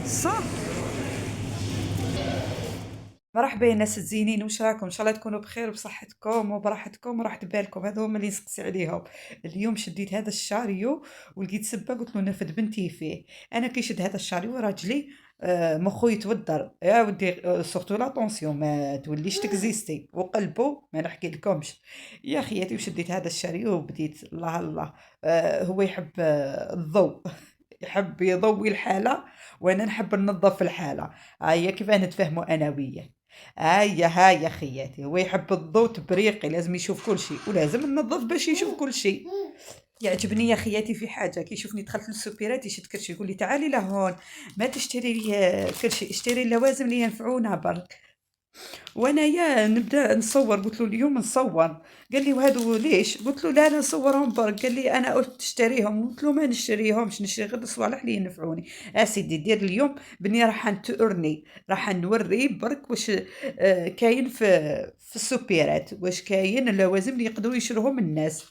صح. مرحبا يا ناس الزينين، واش راكم؟ ان شاء الله تكونوا بخير بصحتكم وبراحتكم وراحة بالكم. هذا هما اللي نسقسي عليهم. اليوم شديت هذا الشاريو ولقيت سبه، قلت له نفد بنتي فيه. انا كي شد هذا الشاريو راجلي مخو يتودر يا ودي. سورتو لا طونسيون ما توليش تكزيستي، وقلبه ما نحكي لكمش يا خياتي. وشديت هذا الشاريو وبديت الله الله. هو يحب الضوء يحب يضوي الحالة، وانا نحب ننظف الحالة. هيا كيف نتفاهموا انا وياه. هيا يا خياتي، هو يحب الضوء تبريقي، لازم يشوف كل شيء ولازم ننظف باش يشوف كل شيء. يعجبني يا خياتي في حاجه، كي يشوفني دخلت للسوبيرات يشد كرشي يقول لي تعالي لهون، ما تشتري لي كرشي، اشتري اللوازم اللي ينفعونا برك. وانا يا نبدا نصور، قلت له اليوم نصور. قال لي وهادو ليش؟ قلت له لا نصورهم برك. قال لي انا قلت تشتريهم، قلت له ما نشتريهمش، نشتري غير الصوالح اللي ينفعوني. اسيدي دير اليوم بني راح نتورني، راح نوري برك واش كاين في السوبيرات، واش كاين اللوازم اللي يقدروا يشروهم الناس.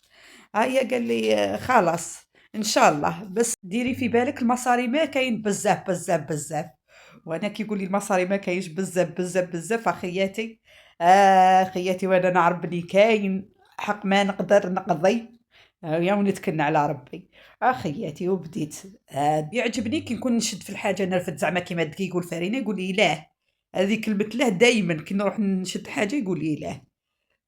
هيا قال لي خلاص ان شاء الله، بس ديري في بالك المصاري ما كاين بزاف بزاف بزاف. وانا كي يقول لي المصاري ما كاينش بزاف بزاف بزاف اخياتي. خياتي وانا نعرف بلي كاين حق ما نقدر نقضي. يا ونتكلنا على ربي. اخياتي وبديت يعجبني كي نكون نشد في الحاجه نرفد زعما كيما الدقيق والفرينه، يقول لي لا. هذه كلمه لا دايما كي نروح نشد حاجه يقول لي لا.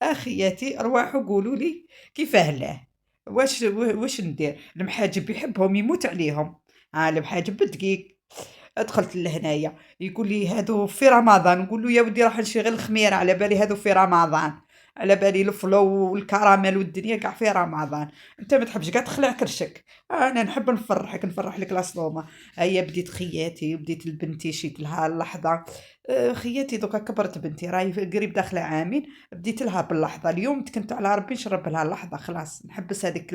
اخياتي ارواحوا قولوا لي كيفاه لا. واش ندير؟ المحاجب يحبهم يموت عليهم. المحاجب بالدقيق. دخلت لهنايا يقول لي هادو في رمضان، نقول له يا ودي راح نشري غير الخميره، على بالي هادو في رمضان، على بالي الفلو والكراميل والدنيا كاع في رمضان. انت ما تحبش كاع تخلع كرشك. انا نحب نفرحك، نفرح لك لاصلومه. هيا بديت خياتي وبديت لبنتي شيت لها اللحظه. خياتي دوكا كبرت بنتي راهي قريب داخله عامين. بديت لها باللحظه اليوم كنت على ربي نشرب لها اللحظه، خلاص نحبس هذيك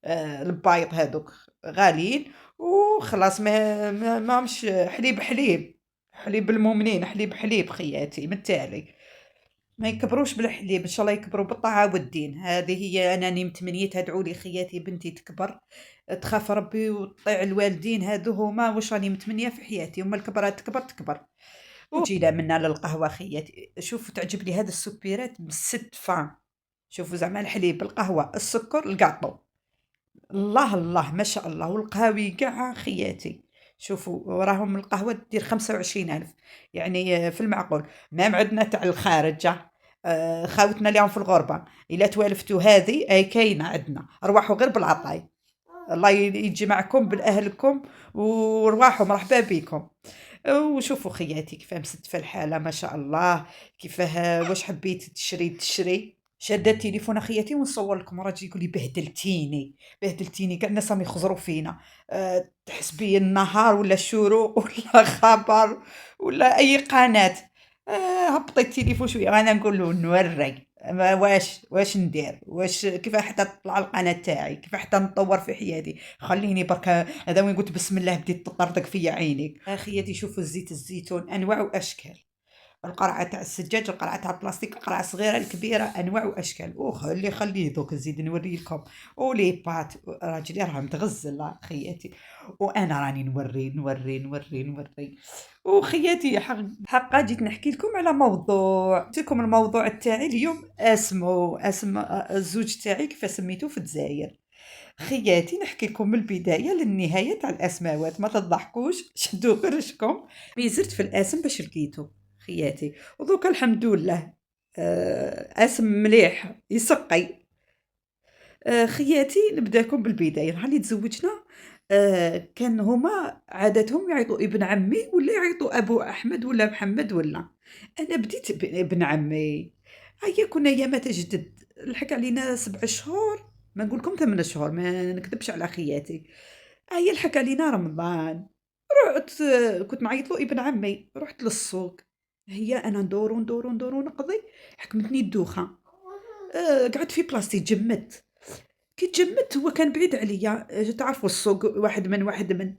البايض هذوك غاليين. وخلاص ما مش حليب حليب. حليب المؤمنين حليب حليب خياتي من التالي. ما يكبروش بالحليب، ان شاء الله يكبروا بالطاعة والدين. هذه هي انني متمنيتها. ادعوا لي خياتي بنتي تكبر تخاف ربي وتطيع الوالدين، هادو هما واش راني متمنيه في حياتي. هما الكبرات تكبر تكبر. وجينا منا للقهوة خياتي، شوفوا تعجب لي هذا السكريات بالست فان. شوفوا زعما الحليب القهوة السكر الكاطو. الله الله ما شاء الله. والقهاوي كاع خياتي. شوفوا راهم القهوة دير 25,000، يعني في المعقول. ما عندنا تاع الخارج. خاوتنا اليوم في الغربة إلا توالفتوا هذه أي كاينة عندنا، أرواحوا غير بالعطاي. الله يجمعكم بالأهلكم ورواحوا مرحبا بكم. وشوفوا خياتي كيفاه مستفى الحالة ما شاء الله. كيفاه واش حبيتي تشري تشري. شادة التليفون اخياتي ونصور لكم راجل يقول لي بهدلتيني بهدلتيني، كاع الناس راهم يخزروا فينا. تحسبي النهار ولا الشروق ولا خبر ولا اي قناة. هبطي التليفون شويه انا نقول له نوري واش ندير، واش كيف حتى تطلع القناه تاعي، كيف حتى نطور في حياتي. خليني برك هذا وين قلت بسم الله بديت تطردق فيا عينيك. اخياتي شوفوا زيت الزيتون انواع واشكال. القرعة تاع السجاج، القرعة تاع البلاستيك، القرعة الصغيرة الكبيرة، أنواع وأشكال. خليه دوك نزيد نوري لكم. ولي بات راجلي راه متغزل خياتي. وأنا راني نوري نوري نوري نوري. وخياتي حقا جيت نحكي لكم على موضوع. قلت لكم الموضوع تاعي اليوم اسم الزوج تاعي كيف سميتو في الجزائر. خياتي نحكي لكم من البداية للنهاية تاع الأسماوات، ما تضحكوش شدوا قرشكم. زرت في الاسم باش لقيتو خياتي. ودوكا الحمد لله اسم مليح يسقي. خياتي نبداكم بالبداية. نهار اللي تزوجنا كان هما عادتهم يعيطوا ابن عمي ولا يعيطوا ابو احمد ولا محمد ولا. انا بديت ابن عمي. هيا كنا ايامات جدد الحق علينا 7 شهور، ما نقول لكم 8 شهور، ما نكذبش على خياتي. هيا الحق علينا رمضان. رحت كنت نعيط له ابن عمي، رحت للسوق. هي انا ندورو ندورو ندورو نقضي. حكمتني الدوخه. قعدت في بلاصتي تجمدت. كي تجمدت هو كان بعيد عليا. تعرفوا السوق واحد من واحد من.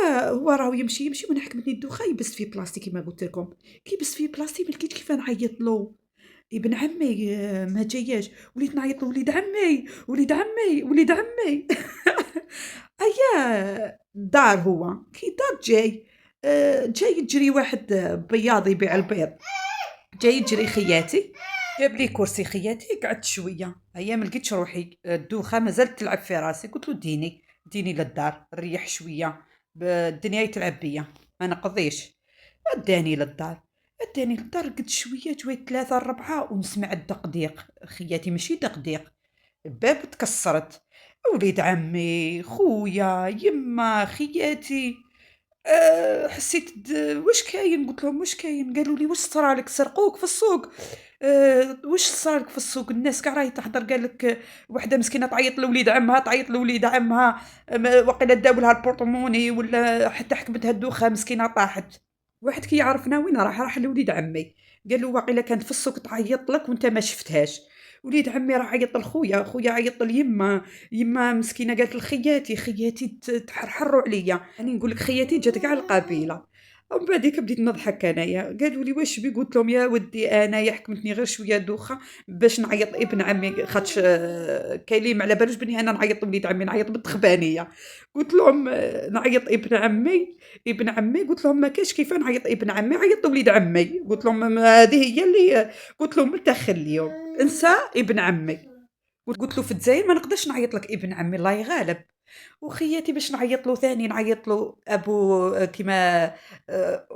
هو راهو يمشي وانا حكمتني الدوخه يبس في بلاصتي كيما قلت لكم. كي يبس في بلاصتي ما لقيتش كيف نعيط له. ابن عمي ما جاياش. وليت نعيط له وليد عمي وليد عمي وليد عمي. دار هو كي دار جاي. جاي يجري واحد بياض يبيع البيض. جاي يجري خياتي. جاب لي كرسي خياتي قعدت شويه. ما لقيتش روحي. الدوخه مازالت تلعب في راسي. قلت له ديني للدار نريح شويه. الدنيا يتلعب بيا ما نقضيش. اداني للدار قد شويه جويت 3 4 ونسمع الدقديق. خياتي ماشي دقديق. الباب تكسرت. وليد عمي خويا يما خياتي. حسيت واش كاين. قلت لهم واش كاين. قالوا لي واش صرالك سرقوك في السوق. واش صرالك في السوق. الناس كاع راهي تحضر. قال لك وحده مسكينه تعيط لوليد عمها تعيط لوليد عمها. وقيلا داو لها البورطموني ولا حتى حكمتها الدوخه مسكينه طاحت. واحد كي يعرفنا وين راح لوليد عمي. قال له واقيلا كانت في السوق تعيط لك وانت ما شفتهاش. وليد عمي راه عيط لخويا. خويا عيط ليما. يما مسكينه قالت خياتي تحرحروا عليا. يعني نقول لك خياتي جات كاع القبيله. ومن بعديك بديت نضحك انايا. قالوا لي واش بي. قلت لهم يا ودي انايا حكمتني غير شويه دوخه باش نعيط ابن عمي خاطش كاين لي ما على بالوش بني انا نعيط لوليد عمي نعيط بالتخبانيه. قلت لهم نعيط ابن عمي. قلت لهم ما كاش كيف نعيط ابن عمي عيط لوليد عمي. قلت لهم هذه هي اللي قلت لهم تخليهم انسى ابن عمي. قلت له في الجزائر ما نقدرش نعيط لك ابن عمي الله يغالب. وخياتي باش نعيط له ثاني نعيط له ابو كيما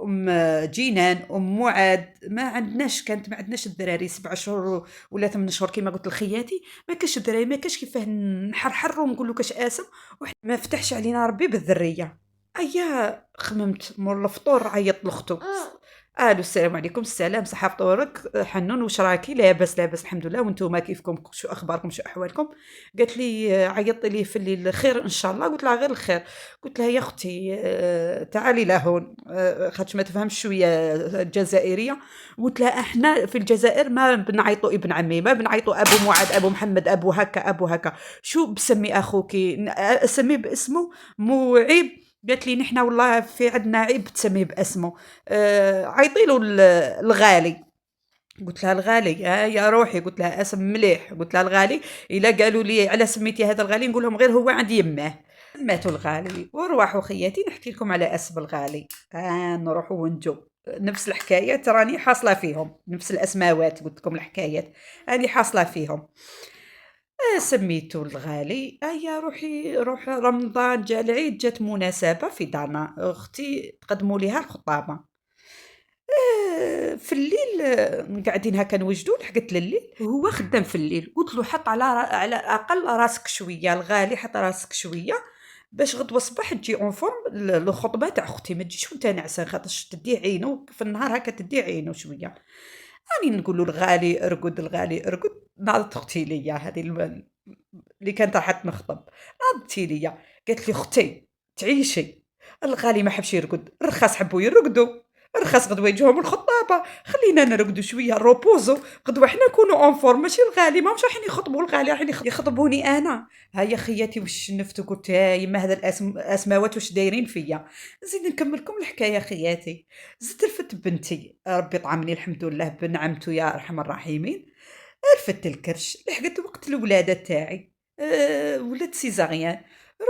ام جينان ام معاد. ما عندناش الدراري 7 شهور ولا 8 شهور كيما قلت لخياتي. ما كاش الدراري ما كاش كيفاه نحرحر ونقول له كاش اسم. ما فتحش علينا ربي بالذريه. خممت مور الفطور عيط لاختو. الو السلام عليكم. السلام صحه فطورك حنون واش راكي. لاباس الحمد لله. وانتم كيفكم شو اخباركم شو احوالكم. قالت لي عيطت لي في الليل خير ان شاء الله. قلت لها غير الخير. قلت لها يا اختي تعالي لهون خاطش ما تفهمش شويه جزائريه. قلت لها احنا في الجزائر ما بنعيطوا ابن عمي ما بنعيطوا ابو معاد ابو محمد ابو هكا شو بسمي اخوك اسميه باسمه مو عيب. قالت لي نحنا والله في عندنا عيب تسميه باسمه. عيطي له الغالي. قلت لها الغالي يا روحي. قلت لها اسم مليح. قلت لها الغالي الا قالوا لي على سميتي هذا الغالي نقول لهم غير هو عند يماه. سماتو الغالي وروحوا خياتي نحكي لكم على اسم الغالي. نروحوا ونجو نفس الحكايات راني حاصله فيهم. نفس الاسماوات قلت لكم الحكايات راني حاصله فيهم. سميتو الغالي. روح رمضان جا العيد جات مناسبة في دارنا. أختي تقدموا ليها الخطابة. في الليل قاعدين هكا نوجدوا. لحقت لليل هو خدام في الليل. قلت له حط على الاقل راسك شويه. الغالي حط راسك شويه باش غدوه الصباح تجي اون فورم الخطبه تاع اختي. ما تجيش وانت نعسان خاطرش تدي عينو في النهار هكا تدي عينو شويه. راني نقول له الغالي ارقد. ناضت اختي ليا هذه اللي كانت راح نخطب. ناضتي ليا قالت لي اختي تعيشي. الغالي ما حبش يرقد. الرخاص حبوا يرقدوا. الرخاص غدوه يجيهم الخطابه. خلينا نرقدوا شويه روبوزو غدوه حنا نكونوا اون فورم. ماشي الغالي ماهمش رايحين يخطبوا. الغالي رايحين يخطبوني انا. هيا خياتي واش نفتو. قلت يما هذا الاسماوات واش دايرين فيا. نزيد نكمل لكم الحكايه خياتي. زدت رفدت بنتي ربي طعمني الحمد لله بنعمته يا ارحم الراحمين. رفدت الكرش. لحقت وقت الولاده تاعي. ولدت سيزاريان.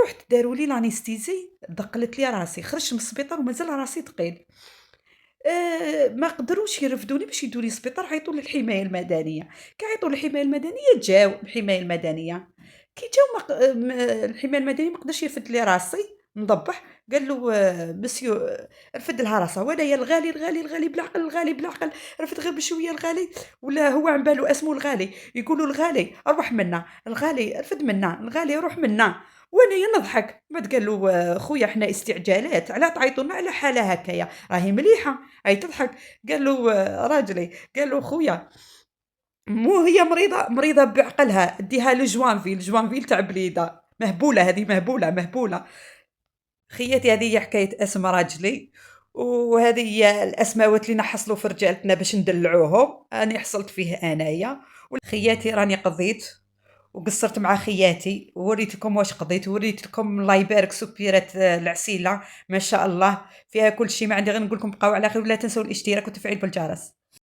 رحت داروا لي لانستيزي. دقلت لي راسي. خرجت من السبيطار ومازال راسي ثقيل. ما قدروش يرفدوني باش يدوني السبيطار. عيطوا للحمايه المدنيه. كي عيطوا للحمايه المدنيه جاو الحمايه المدنيه. كي جاو الحمايه المدنيه ما قدرش يرفد لي راسي نضبح. قال له مسيو رفد لها راسها. ولا يا الغالي بالعقل. الغالي بالعقل رفد غير بشويه الغالي. ولا هو عم بالو اسمه الغالي. يقولوا الغالي اروح منا. الغالي رفد منا. الغالي روح منا. وانا نضحك. بعد قال له خويا احنا استعجالات على تعيطونا على حاله هكايا راهي مليحه. هاي تضحك. قال له راجلي. قال له خويا مو هي مريضه بعقلها. اديها لجوانفيل تاع بليده. مهبوله هذه مهبوله. خياتي هذه هي حكايه اسم راجلي. وهذه هي الاسماوات اللي نحصلوا في رجالتنا باش ندلعوهم. اني حصلت فيه انايا. خياتي راني قضيت وقصّرت مع خياتي، ووريت لكم واش قضيت، ووريت لكم الله يبارك سُبيرات العسيلة ما شاء الله، فيها كل شي، ما عندي غير نقول لكم بقاو على خير ولا تنسوا الاشتراك وتفعيل بالجرس.